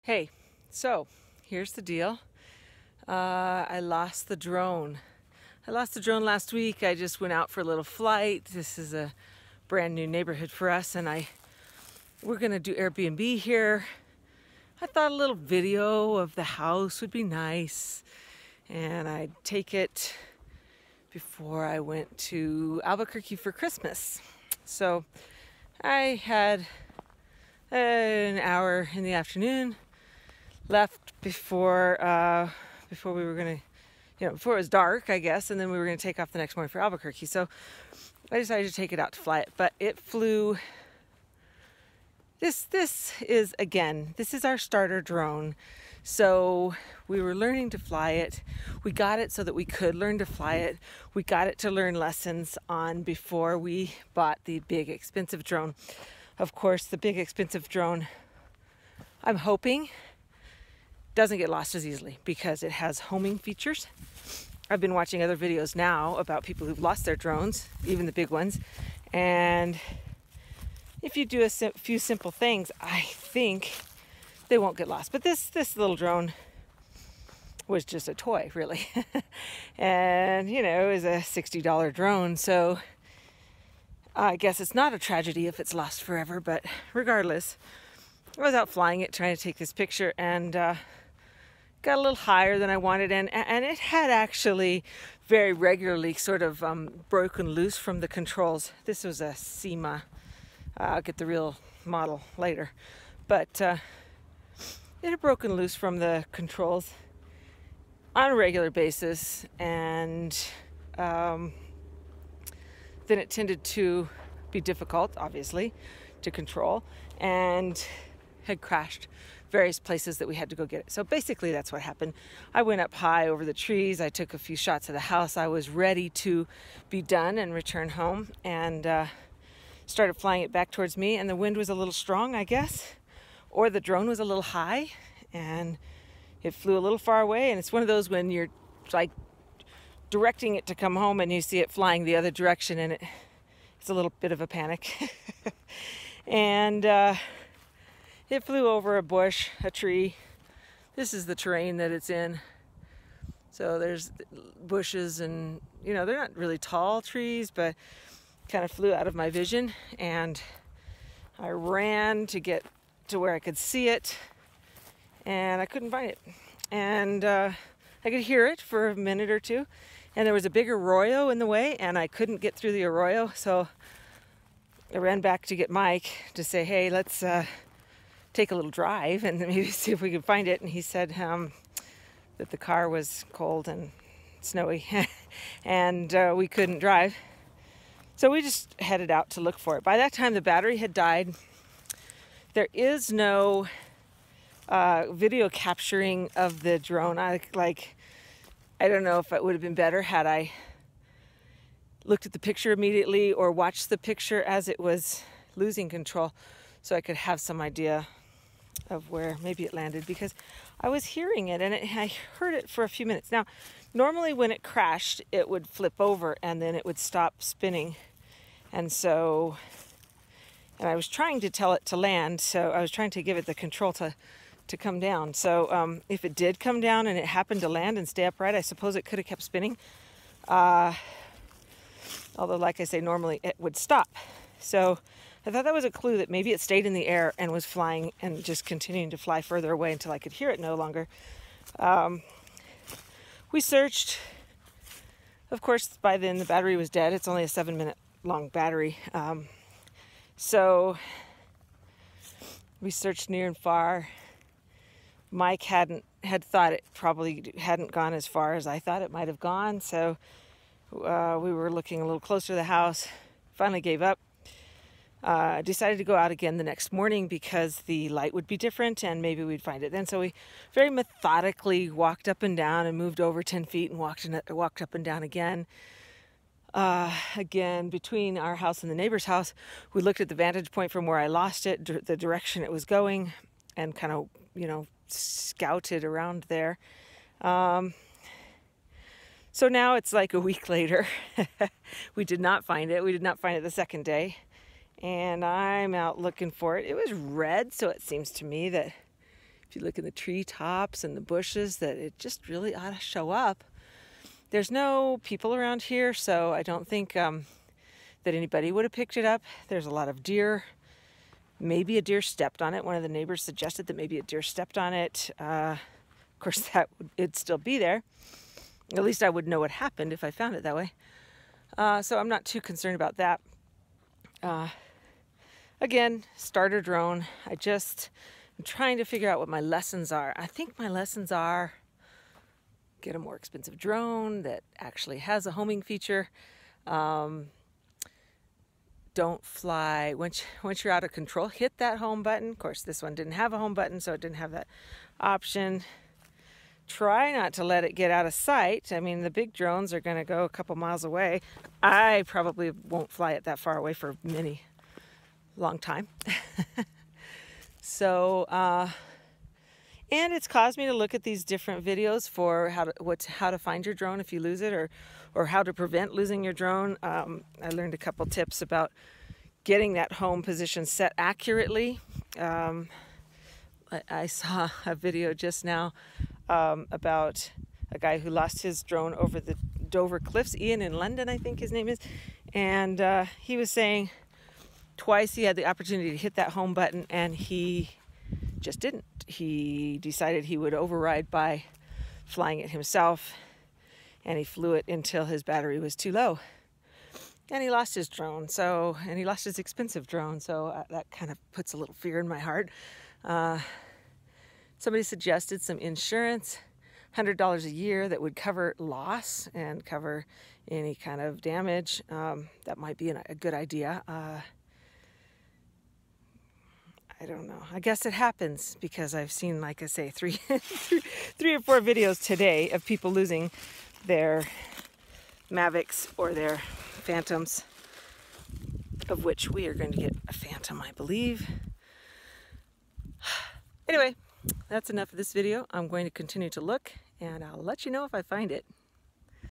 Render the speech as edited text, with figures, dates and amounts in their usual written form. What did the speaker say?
Hey, so here's the deal. I lost the drone. I lost the drone last week. I just went out for a little flight. This is a brand new neighborhood for us, and we're gonna do Airbnb here. I thought a little video of the house would be nice, and I'd take it before I went to Albuquerque for Christmas. So I had an hour in the afternoon left before we were gonna, before it was dark, I guess, and then we were gonna take off the next morning for Albuquerque. So I decided to take it out to fly it, but it flew. This is our starter drone. So we were learning to fly it. We got it so that we could learn to fly it. We got it to learn lessons on before we bought the big expensive drone. Of course, the big expensive drone, I'm hoping, doesn't get lost as easily because it has homing features. I've been watching other videos now about people who've lost their drones, even the big ones, and if you do a few simple things, I think they won't get lost. But this little drone was just a toy, really. And, it was a $60 drone, so I guess it's not a tragedy if it's lost forever, but regardless, I was out flying it, trying to take this picture, and got a little higher than I wanted, and it had actually very regularly sort of broken loose from the controls. This was a SEMA. I'll get the real model later, but it had broken loose from the controls on a regular basis, and then it tended to be difficult, obviously, to control, and had crashed various places that we had to go get it. So basically that's what happened. I went up high over the trees. I took a few shots of the house. I was ready to be done and return home, and started flying it back towards me, and the wind was a little strong, I guess, or the drone was a little high, and it flew a little far away. And it's one of those when you're like directing it to come home and you see it flying the other direction, and it's a little bit of a panic. And it flew over a bush, a tree. This is the terrain that it's in. So there's bushes, and they're not really tall trees, but kind of flew out of my vision, and I ran to get to where I could see it, and I couldn't find it. And I could hear it for a minute or two, and there was a big arroyo in the way, and I couldn't get through the arroyo, so I ran back to get Mike to say, hey, let's take a little drive and maybe see if we can find it. And he said that the car was cold and snowy and we couldn't drive. So we just headed out to look for it. By that time, the battery had died. There is no video capturing of the drone. I don't know if it would have been better had I looked at the picture immediately or watched the picture as it was losing control, so I could have some idea of where maybe it landed, because I was hearing it, and I heard it for a few minutes. Now, normally when it crashed, it would flip over and then it would stop spinning. And I was trying to tell it to land, so I was trying to give it the control to come down. So if it did come down and it happened to land and stay upright, I suppose it could have kept spinning. Although, like I say, normally it would stop. So I thought that was a clue that maybe it stayed in the air and was flying and just continuing to fly further away until I could hear it no longer. We searched. Of course, by then the battery was dead. It's only a 7-minute long battery. So we searched near and far. Mike had thought it probably hadn't gone as far as I thought it might have gone. So we were looking a little closer to the house. Finally gave up. Decided to go out again the next morning because the light would be different and maybe we'd find it then. So we very methodically walked up and down and moved over 10 feet and walked up and down again. Again, between our house and the neighbor's house, we looked at the vantage point from where I lost it, the direction it was going, and kind of, scouted around there. So now it's like a week later. We did not find it. We did not find it the second day. And I'm out looking for it. It was red, so it seems to me that if you look in the tree tops and the bushes, that it just really ought to show up. There's no people around here, so I don't think that anybody would have picked it up. There's a lot of deer. Maybe a deer stepped on it. One of the neighbors suggested that maybe a deer stepped on it. Of course, it'd still be there. At least I would know what happened if I found it that way. So I'm not too concerned about that. Again, starter drone. I'm trying to figure out what my lessons are. I think my lessons are get a more expensive drone that actually has a homing feature. Don't fly once you're out of control. Hit that home button. Of course, this one didn't have a home button, so it didn't have that option. Try not to let it get out of sight. I mean, the big drones are going to go a couple miles away. I probably won't fly it that far away for a long time. So, and it's caused me to look at these different videos for how to find your drone if you lose it, or how to prevent losing your drone. I learned a couple tips about getting that home position set accurately. I saw a video just now about a guy who lost his drone over the Dover Cliffs. Ian in London, I think his name is. And he was saying twice he had the opportunity to hit that home button, and he just didn't. He decided he would override by flying it himself, and he flew it until his battery was too low. And he lost his drone, and he lost his expensive drone, so that kind of puts a little fear in my heart. Somebody suggested some insurance, $100 a year, that would cover loss and cover any kind of damage. That might be a good idea. I don't know. I guess it happens because I've seen, like I say, three or four videos today of people losing their Mavics or their Phantoms, of which we are going to get a Phantom, I believe. Anyway, that's enough of this video. I'm going to continue to look, and I'll let you know if I find it.